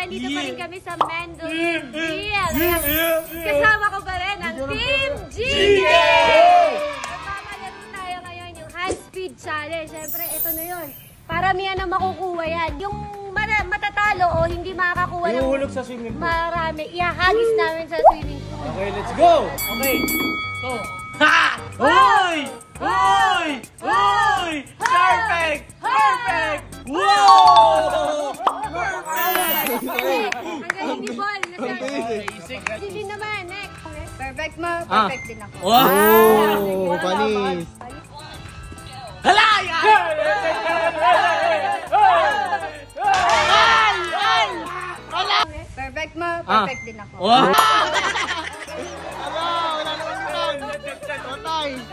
Dito pa rin kami sa Mendel Deal. Kasama ko pa rin ang Team GK! Magpapalit tayo ngayon yung high speed challenge. Siyempre, ito na yun. Paramihan na makukuha yan. Yung matatalo o hindi makakakuha ng ihuhulog sa swimming pool. Marami. Ihahagis namin sa swimming pool. Okay, let's go! Okay. So, ha! Hoy! Hoy! Hoy! Perfect! Perfect! Wow! Perfect! Ang galing ni Ball. Hindi naman. Next. Perfect mo. Perfect din ako. Wow! Panis! Hala! Perfect mo. Perfect din ako.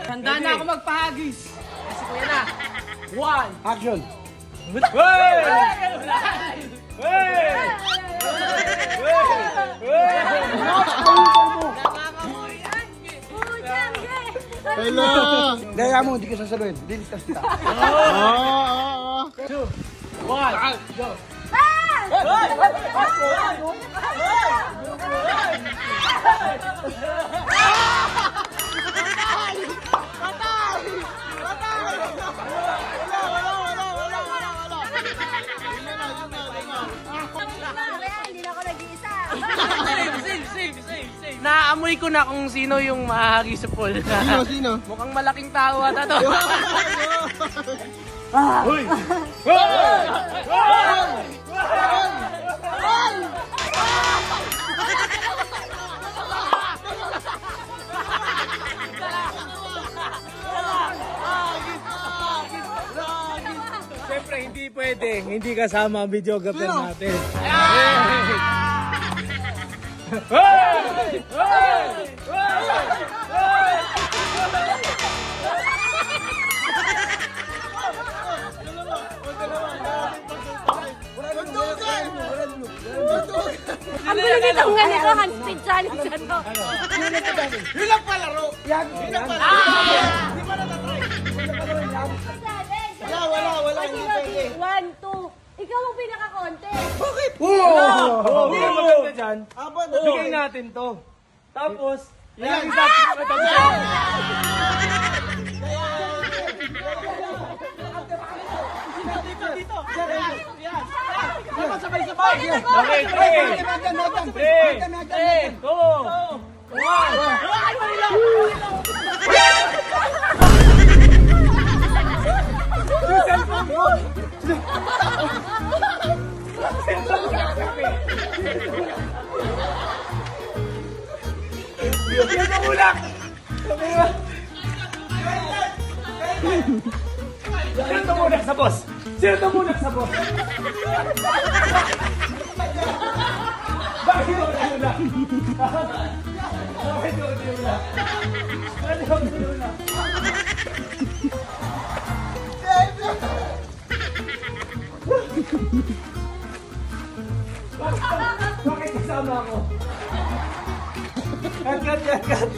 Handa na ako magpahagis. Kasi kuya na. 1. Action! Hey! Hey! Hello! Gaya mo, hindi ka sasaluhin. Dilistas kita. 2, 1, go! Naamoy ko na kung sino yung mahagi sa pool. Sino? Mukhang malaking tao ata to. Hoy! Siyempre, hindi pwede. Hindi kasama ang videographer natin. Ang galing itong ganito, hand speed challenge na to. Yun lang palaro! Yan! Yun lang palaro! Hindi pa natatry! Wala! Hindi pwede! 1, 2. Ikaw ang pinaka-konti. Bakit? Wow! Hindi maganda dyan. Bigay natin to. Tapos, yan! Sabay-sabay! Okay, 3, 2, 1! Sino tumunak sa boss? Sino tumunak sa boss? Bakit yung tumunak? Bakit yung tumunak? Bakit yung tumunak? Bakit kasama ako? Cut!